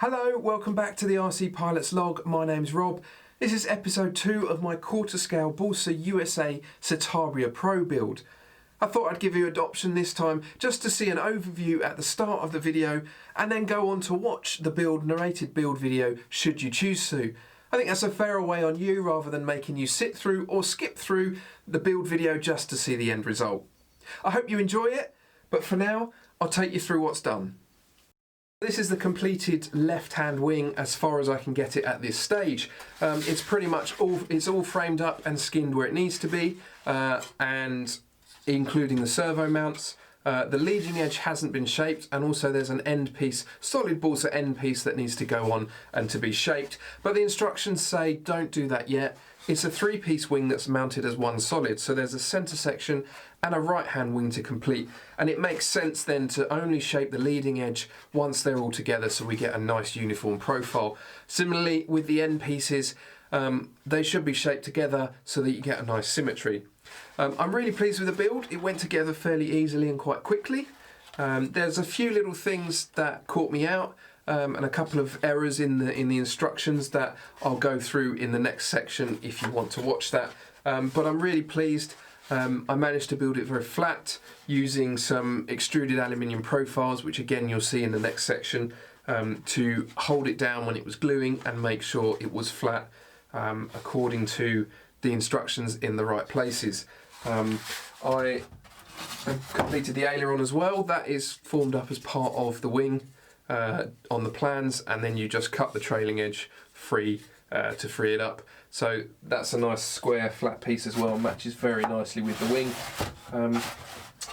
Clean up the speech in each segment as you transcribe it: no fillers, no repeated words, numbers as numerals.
Hello, welcome back to the RC Pilot's Log. My name's Rob. This is episode 2 of my quarter scale Balsa USA Citabria Pro build. I thought I'd give you an option this time just to see an overview at the start of the video and then go on to watch the narrated build video should you choose to. I think that's a fairer way on you rather than making you sit through or skip through the build video just to see the end result. I hope you enjoy it, but for now I'll take you through what's done. This is the completed left-hand wing as far as I can get it at this stage. It's pretty much all framed up and skinned where it needs to be, and including the servo mounts. The leading edge hasn't been shaped, and also there's an end piece, solid balsa end piece that needs to go on and to be shaped, but the instructions say don't do that yet. It's a 3-piece wing that's mounted as one solid, so there's a centre section and a right-hand wing to complete, and it makes sense then to only shape the leading edge once they're all together so we get a nice uniform profile. Similarly with the end pieces, they should be shaped together so that you get a nice symmetry. I'm really pleased with the build. It went together fairly easily and quite quickly. There's a few little things that caught me out, and a couple of errors in the instructions that I'll go through in the next section if you want to watch that. But I'm really pleased. I managed to build it very flat using some extruded aluminium profiles, which again you'll see in the next section, to hold it down when it was gluing and make sure it was flat according to the instructions in the right places. I completed the aileron as well. That is formed up as part of the wing on the plans, and then you just cut the trailing edge free to free it up. So that's a nice square flat piece as well, matches very nicely with the wing.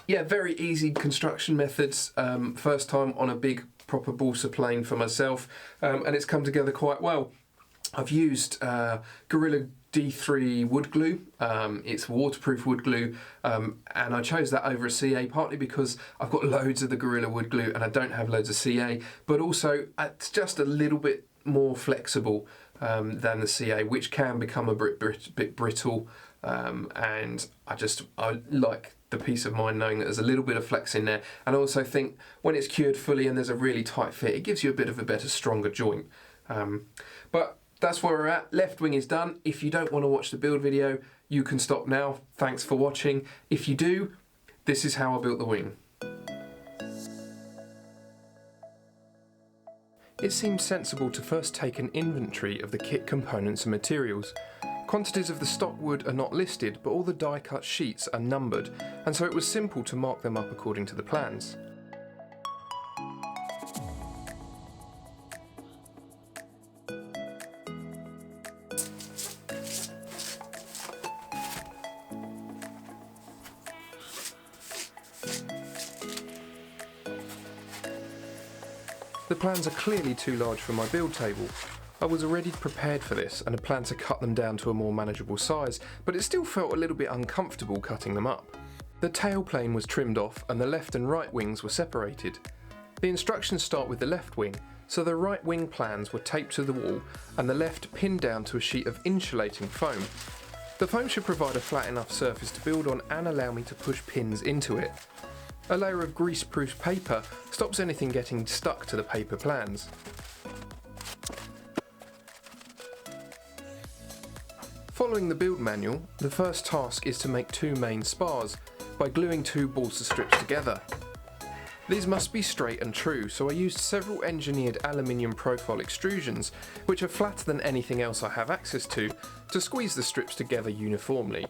Yeah, very easy construction methods. First time on a big proper balsa plane for myself, and it's come together quite well. I've used Gorilla D3 wood glue. It's waterproof wood glue, and I chose that over a CA partly because I've got loads of the Gorilla wood glue and I don't have loads of CA, but also it's just a little bit more flexible than the CA, which can become a bit brittle, and I like the peace of mind knowing that there's a little bit of flex in there, and I also think when it's cured fully and there's a really tight fit, it gives you a bit of a better, stronger joint. But that's where we're at. Left wing is done. If you don't want to watch the build video, you can stop now. Thanks for watching. If you do, this is how I built the wing. It seemed sensible to first take an inventory of the kit components and materials. Quantities of the stock wood are not listed, but all the die-cut sheets are numbered, and so it was simple to mark them up according to the plans. The plans are clearly too large for my build table. I was already prepared for this and had planned to cut them down to a more manageable size, but it still felt a little bit uncomfortable cutting them up. The tail plane was trimmed off and the left and right wings were separated. The instructions start with the left wing, so the right wing plans were taped to the wall and the left pinned down to a sheet of insulating foam. The foam should provide a flat enough surface to build on and allow me to push pins into it. A layer of grease-proof paper stops anything getting stuck to the paper plans. Following the build manual, the first task is to make 2 main spars by gluing 2 balsa strips together. These must be straight and true, so I used several engineered aluminium profile extrusions, which are flatter than anything else I have access to squeeze the strips together uniformly.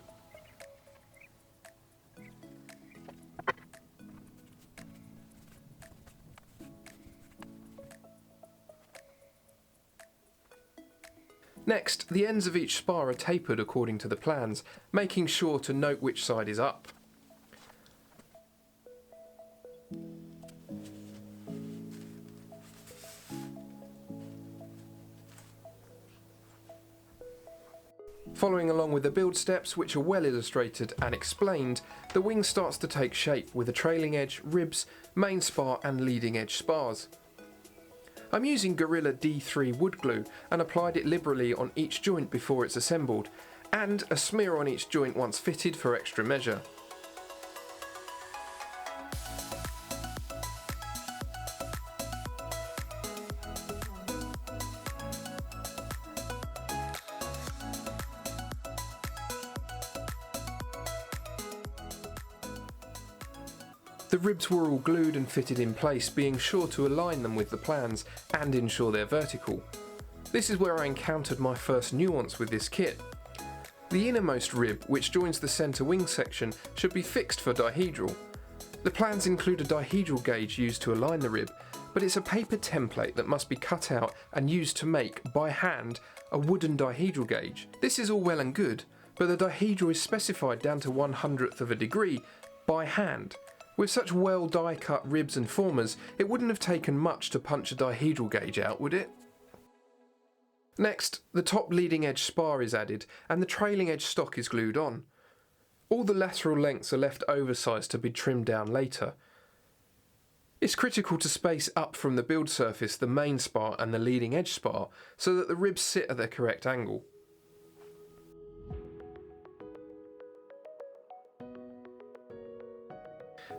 Next, the ends of each spar are tapered according to the plans, making sure to note which side is up. Following along with the build steps, which are well illustrated and explained, the wing starts to take shape with a trailing edge, ribs, main spar and leading edge spars. I'm using Gorilla D3 wood glue and applied it liberally on each joint before it's assembled, and a smear on each joint once fitted for extra measure. The ribs were all glued and fitted in place, being sure to align them with the plans and ensure they're vertical. This is where I encountered my first nuance with this kit. The innermost rib, which joins the centre wing section, should be fixed for dihedral. The plans include a dihedral gauge used to align the rib, but it's a paper template that must be cut out and used to make, by hand, a wooden dihedral gauge. This is all well and good, but the dihedral is specified down to 1/100th of a degree, by hand. With such well die-cut ribs and formers, it wouldn't have taken much to punch a dihedral gauge out, would it? Next, the top leading edge spar is added and the trailing edge stock is glued on. All the lateral lengths are left oversized to be trimmed down later. It's critical to space up from the build surface the main spar and the leading edge spar so that the ribs sit at their correct angle.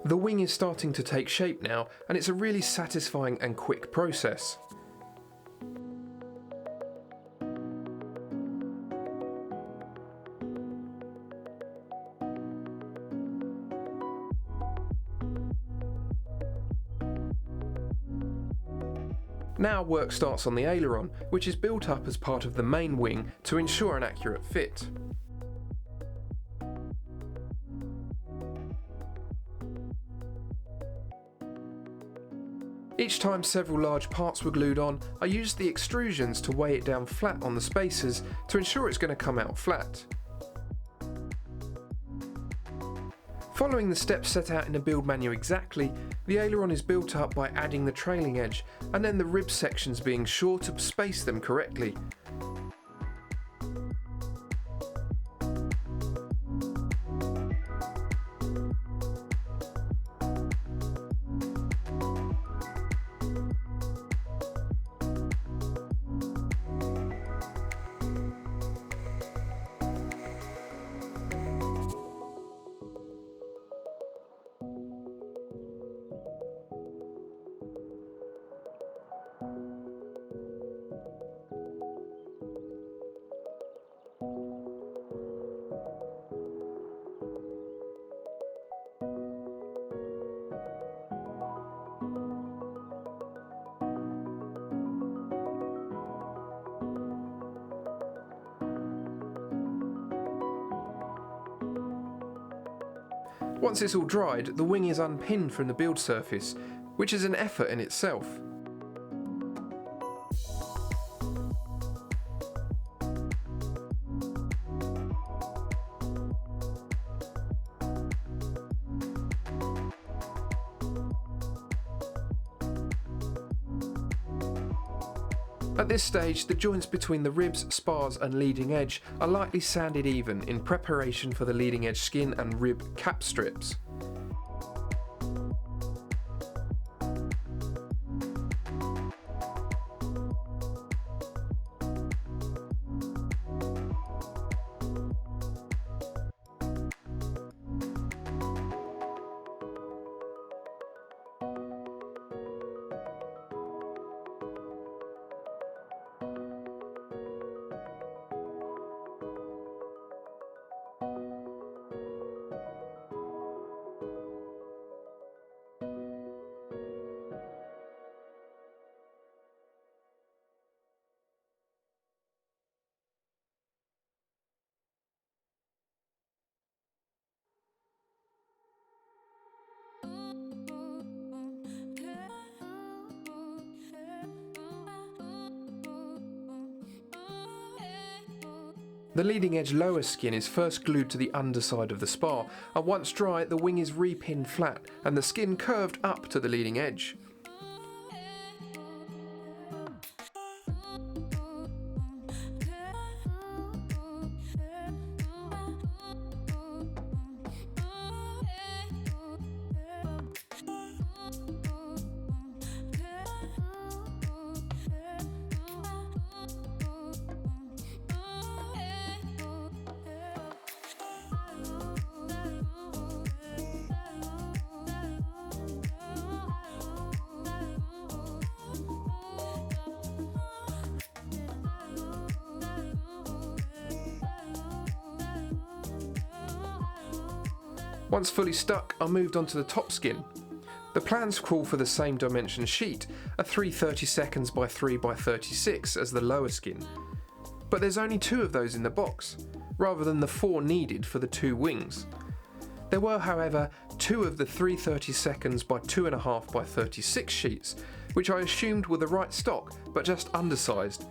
The wing is starting to take shape now, and it's a really satisfying and quick process. Now work starts on the aileron, which is built up as part of the main wing to ensure an accurate fit. Each time several large parts were glued on, I used the extrusions to weigh it down flat on the spacers to ensure it's going to come out flat. Following the steps set out in the build manual exactly, the aileron is built up by adding the trailing edge and then the rib sections being sure to space them correctly. Once it's all dried, the wing is unpinned from the build surface, which is an effort in itself. At this stage, the joints between the ribs, spars and leading edge are lightly sanded even in preparation for the leading edge skin and rib cap strips. The leading edge lower skin is first glued to the underside of the spar, and once dry the wing is repinned flat and the skin curved up to the leading edge. Once fully stuck, I moved on to the top skin. The plans call for the same dimension sheet, a 3/32 by 3/36 as the lower skin, but there's only 2 of those in the box, rather than the 4 needed for the 2 wings. There were, however, 2 of the 3/32 by 2.5 by 36 sheets, which I assumed were the right stock, but just undersized,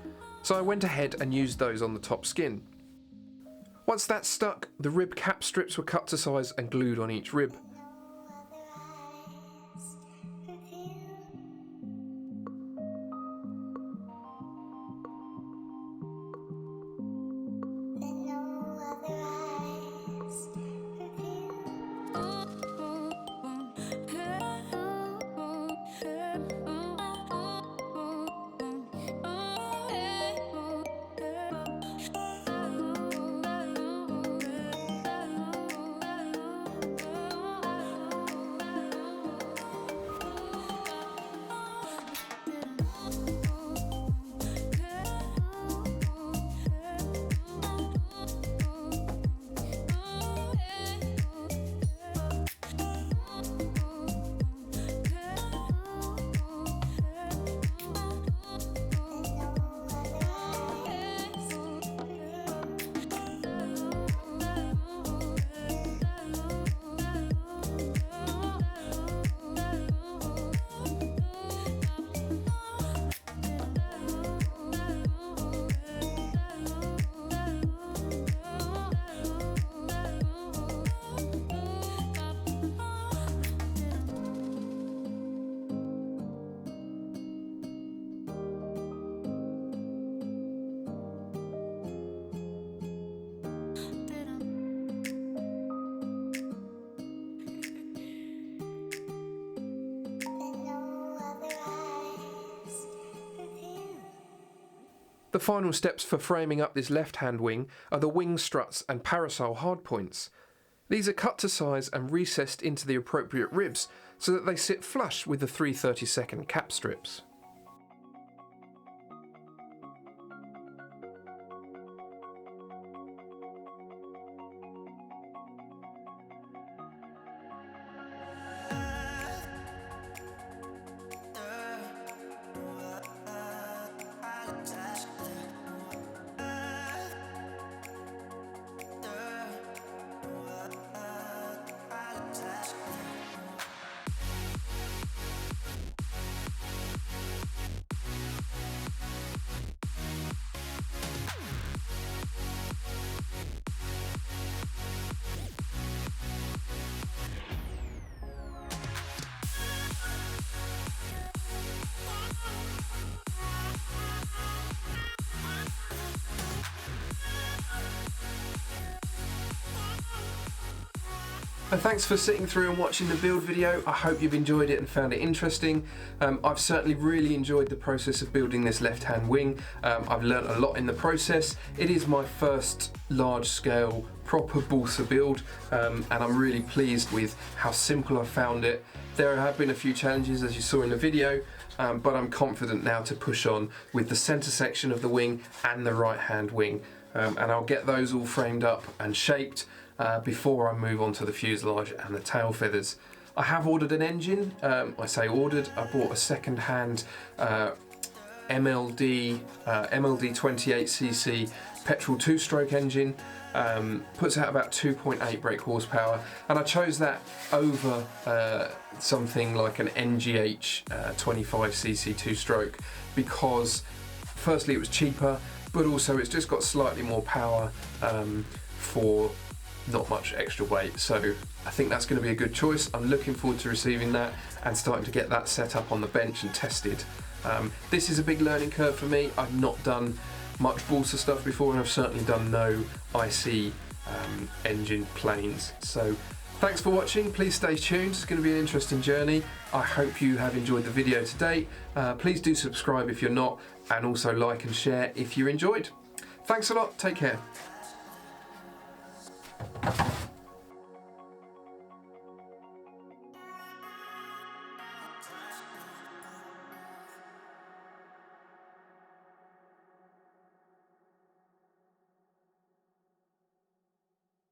so I went ahead and used those on the top skin. Once that's stuck, the rib cap strips were cut to size and glued on each rib. The final steps for framing up this left-hand wing are the wing struts and parasol hardpoints. These are cut to size and recessed into the appropriate ribs so that they sit flush with the 3/32 cap strips. And thanks for sitting through and watching the build video. I hope you've enjoyed it and found it interesting. I've certainly really enjoyed the process of building this left-hand wing. I've learnt a lot in the process. It is my first large-scale proper Balsa build, and I'm really pleased with how simple I found it. There have been a few challenges, as you saw in the video, but I'm confident now to push on with the centre section of the wing and the right-hand wing. And I'll get those all framed up and shaped before I move on to the fuselage and the tail feathers. I have ordered an engine. I say ordered, I bought a second-hand MLD 28cc petrol 2-stroke engine. Puts out about 2.8 brake horsepower, and I chose that over something like an NGH 25cc 2-stroke because firstly it was cheaper, but also it's just got slightly more power for not much extra weight, so I think that's going to be a good choice. I'm looking forward to receiving that and starting to get that set up on the bench and tested. This is a big learning curve for me. I've not done much Balsa stuff before, and I've certainly done no IC engine planes. So thanks for watching. Please stay tuned. It's going to be an interesting journey. I hope you have enjoyed the video today. Please do subscribe if you're not, and also like and share if you enjoyed. Thanks a lot. Take care.